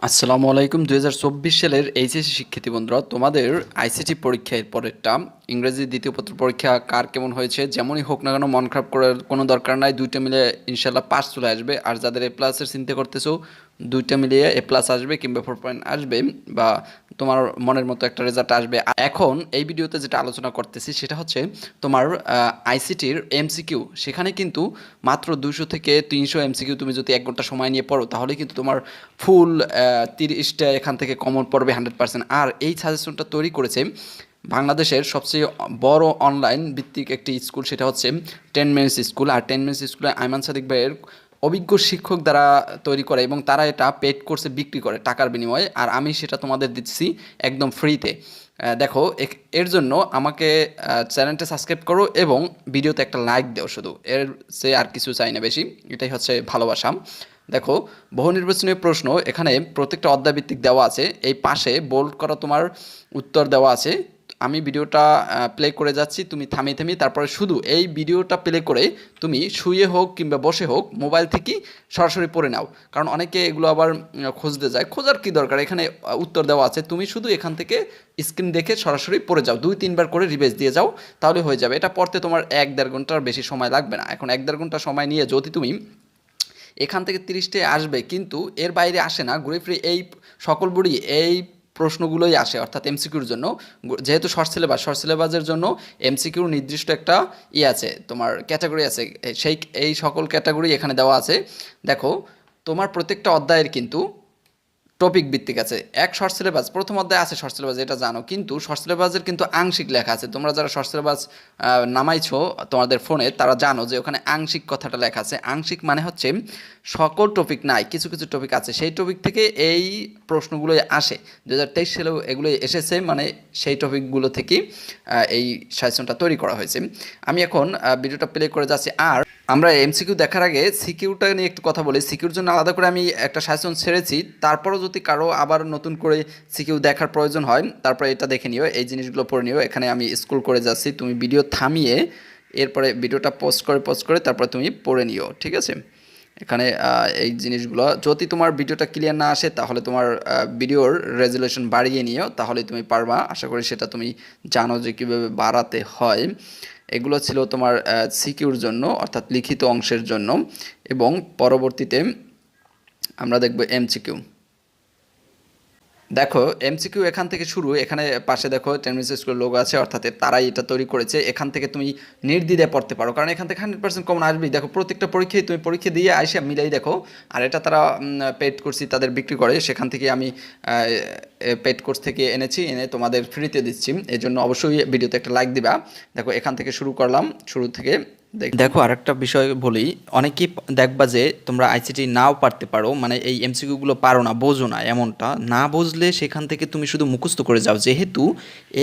আসসালামু আলাইকুম। ২০২৪ সালের এইচএসসি শিক্ষার্থী বন্ধুরা, তোমাদের আইসিটি পরীক্ষা এর পরেরটা ইংরেজি দ্বিতীয় পত্র পরীক্ষা কার কেমন হয়েছে যেমনই হোক না কেন মন খারাপ করার কোনো দরকার নাই। দুইটা মিলে ইনশাল্লাহ পাস চলে আসবে। আর যাদের এ প্লাসের চিন্তা করতেছো, দুইটা মিলিয়ে এ প্লাস আসবে কিংবা 4 পয়েন্ট আসবে, বা তোমার মনের মতো একটা রেজাল্ট আসবে। এখন এই ভিডিওতে যেটা আলোচনা করতেছি সেটা হচ্ছে তোমার আইসিটির এমসিকিউ। সেখানে কিন্তু মাত্র 200 থেকে 300 এমসিকিউ তুমি যদি 1 ঘন্টা সময় নিয়ে পড়ো, তাহলে কিন্তু তোমার ফুল 30টা এখান থেকে কমন পড়বে 100%। আর এই সাজেশনটা তৈরি করেছে বাংলাদেশের সবচেয়ে বড় অনলাইন ভিত্তিক একটি স্কুল, সেটা হচ্ছে 10 মিনিটস স্কুল। আর 10 মিনিটস স্কুলে আইমান সাদিক ভাইয়ের অভিজ্ঞ শিক্ষক দ্বারা তৈরি করে, এবং তারা এটা পেড কোর্সে বিক্রি করে টাকার বিনিময়ে। আর আমি সেটা তোমাদের দিচ্ছি একদম ফ্রিতে। দেখো, এর জন্য আমাকে চ্যানেলটা সাবস্ক্রাইব করো এবং ভিডিওতে একটা লাইক দাও, শুধু এর সে আর কিছু চাই না বেশি। এটাই হচ্ছে ভালোবাসা। দেখো, বহু নির্বাচনীয় প্রশ্ন এখানে প্রত্যেকটা অধ্যায়ভিত্তিক দেওয়া আছে। এই পাশে বোল্ড করা তোমার উত্তর দেওয়া আছে। আমি ভিডিওটা প্লে করে যাচ্ছি, তুমি থামিয়ে থামিয়ে তারপরে শুধু এই ভিডিওটা প্লে করে তুমি শুয়ে হোক কিংবা বসে হোক মোবাইল থেকেই সরাসরি পড়ে নাও। কারণ অনেকে এগুলো আবার খুঁজতে যায়, খোঁজার কি দরকার, এখানে উত্তর দেওয়া আছে। তুমি শুধু এখান থেকে স্ক্রিন দেখে সরাসরি পড়ে যাও, 2-3 বার করে রিভাইজ দিয়ে যাও, তাহলে হয়ে যাবে। এটা পড়তে তোমার 1-1.5 ঘন্টার বেশি সময় লাগবে না। এখন 1-1.5 ঘন্টা সময় নিয়ে যদি তুমি এখান থেকে 30টে আসবে, কিন্তু এর বাইরে আসে না, ঘুরে ফিরে এই সকল বড়ি এই প্রশ্নগুলোই আসে, অর্থাৎ এমসিকিউর জন্য। যেহেতু শর্ট সিলেবাসের জন্য এমসিকিউর নির্দিষ্ট একটা আছে, তোমার ক্যাটাগরি আছে। এই সকল ক্যাটাগরি এখানে দেওয়া আছে। দেখো, তোমার প্রত্যেকটা অধ্যায়ের কিন্তু টপিক ভিত্তিক আছে। এক শর্ট সিলেবাস, প্রথম অধ্যায় আছে শর্ট সিলেবাস, এটা জানো, কিন্তু শর্ট সিলেবাসের কিন্তু আংশিক লেখা আছে। তোমরা যারা শর্ট সিলেবাস নামাইছো তোমাদের ফোনে, তারা জানো যে ওখানে আংশিক কথাটা লেখা আছে। আংশিক মানে হচ্ছে সকল টপিক নাই, কিছু কিছু টপিক আছে। সেই টপিক থেকে এই প্রশ্নগুলোই আসে। 2023 সালেও এগুলো এসেছে, মানে সেই টপিকগুলো থেকেই এই সাজেশনটা তৈরি করা হয়েছে। আমি এখন ভিডিওটা প্লে করে যাচ্ছি। আর আমরা এমসিকিউ দেখার আগে সিকিউটা নিয়ে একটু কথা বলি। সিকিউর জন্য আলাদা করে আমি একটা সাজেশন ছেড়েছি। তারপরও যদি কারো আবার নতুন করে সিকিউ দেখার প্রয়োজন হয়, তারপরে এটা দেখে নিও, এই জিনিসগুলো পড়ে নিও। এখানে আমি স্ক্রল করে যাচ্ছি, তুমি ভিডিও থামিয়ে এরপরে ভিডিওটা পজ করে তারপরে তুমি পড়ে নিও, ঠিক আছে? এখানে এই জিনিসগুলো যদি তোমার ভিডিওটা ক্লিয়ার না আসে, তাহলে তোমার ভিডিওর রেজুলেশন বাড়িয়ে নিও, তাহলে তুমি পারবা। আশা করি সেটা তুমি জানো যে কীভাবে বাড়াতে হয়। এগুলো ছিল তোমার সিকিউর জন্য, অর্থাৎ লিখিত অংশের জন্য। এবং পরবর্তীতে আমরা দেখব এমসিকিউ। দেখো, এমসিকিউ এখান থেকে শুরু। এখানে পাশে দেখো 10 মিনিটস স্কুলের লোগো আছে, অর্থাৎ তারাই এটা তৈরি করেছে। এখান থেকে তুমি নির্দ্বিধায় পড়তে পারো, কারণ এখান থেকে 100% কমন আসবেই। দেখো, প্রত্যেকটা পরীক্ষায় তুমি পরীক্ষা দিয়ে আইসা মিলাই দেখো। আর এটা তারা পেড কোর্সই তাদের বিক্রি করে, সেখান থেকে আমি পেড কোর্স থেকে এনে তোমাদের ফ্রিতে দিচ্ছি। এই জন্য অবশ্যই ভিডিওতে একটা লাইক দিবা। দেখো, এখান থেকে শুরু করলাম, শুরু থেকে দেখো। আরেকটা বিষয় বলি, অনেকেই দেখবা যে তোমরা আইসিটি নাও পারতে পারো, মানে এই এমসিকিউগুলো পারো না, বোঝো না। এমনটা না বুঝলে সেখান থেকে তুমি শুধু মুখস্থ করে যাও। যেহেতু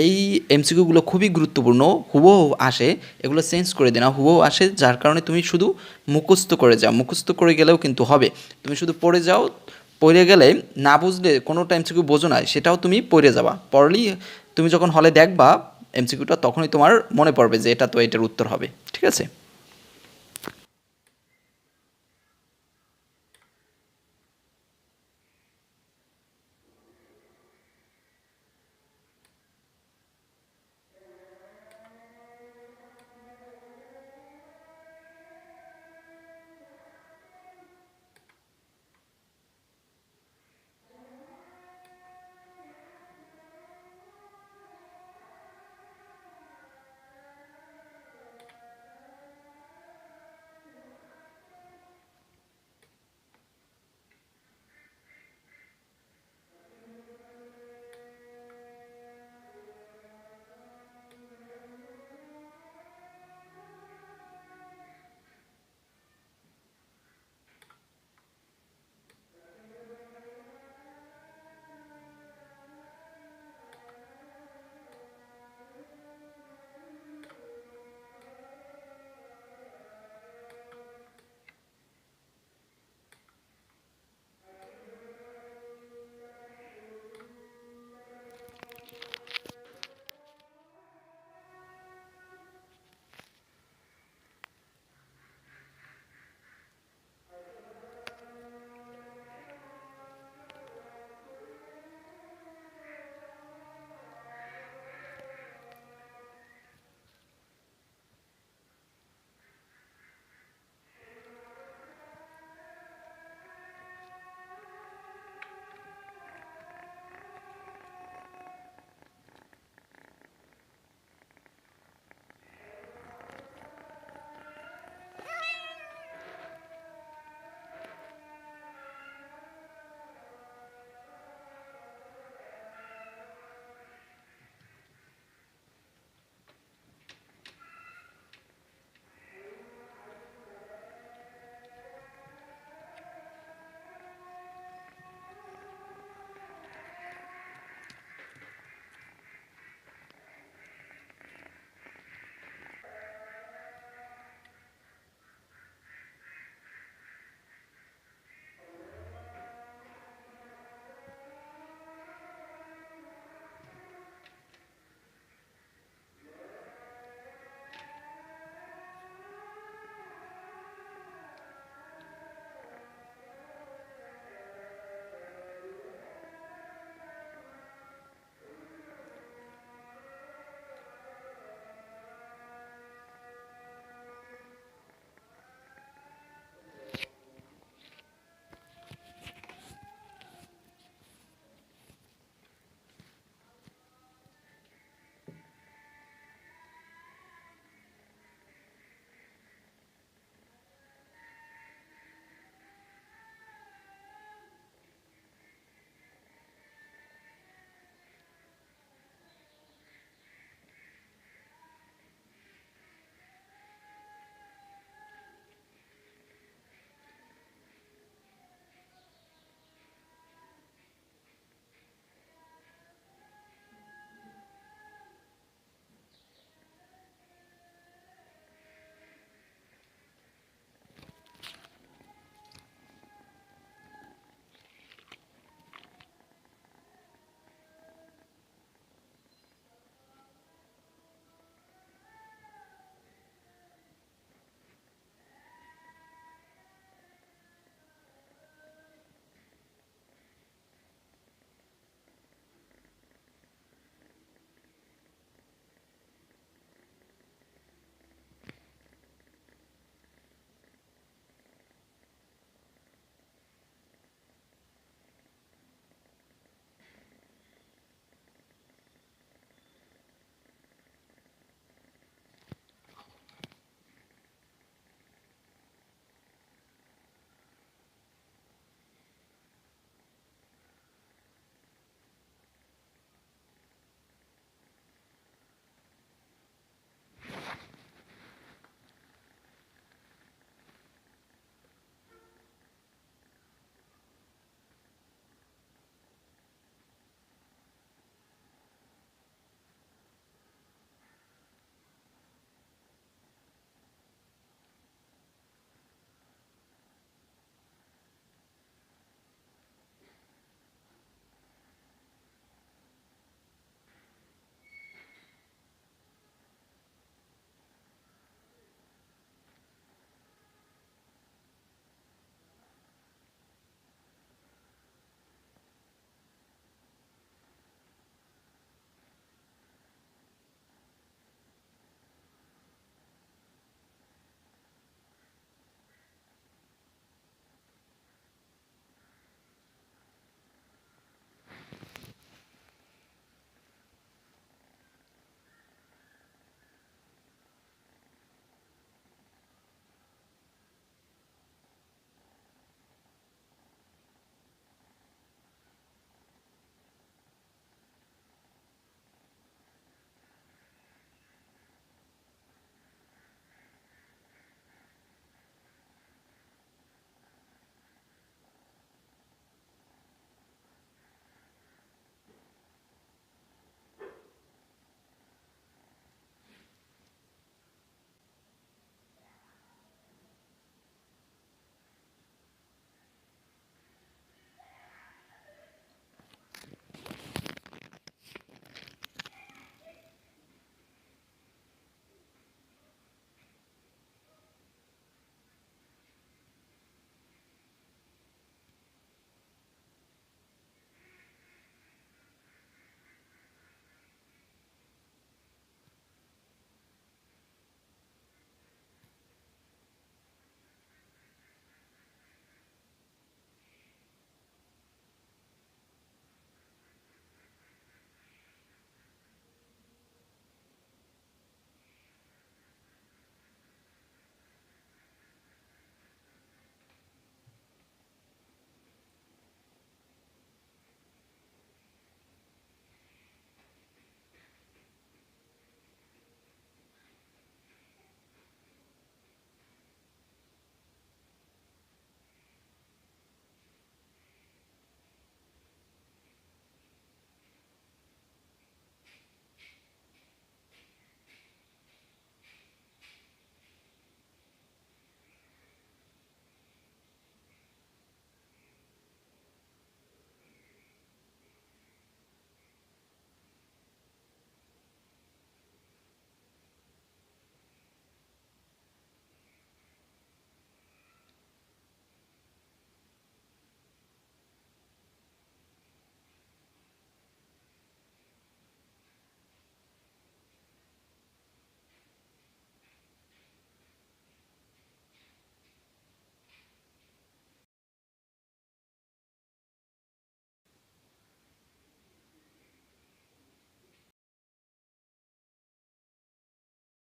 এই এমসিকিউগুলো খুবই গুরুত্বপূর্ণ, হুবহু আসে, এগুলো চেঞ্জ করে দেনা হুবহু আসে, যার কারণে তুমি শুধু মুখস্থ করে যাও। মুখস্থ করে গেলেও কিন্তু হবে, তুমি শুধু পড়ে যাও। পড়ে গেলে না বুঝলে কোনোটা এমসিকিউ বোঝো না, সেটাও তুমি পড়ে যাবা। পড়লেই তুমি যখন হলে দেখবা এমসিকিউটা, তখনই তোমার মনে পড়বে যে এটা তো এটার উত্তর হবে, ঠিক আছে?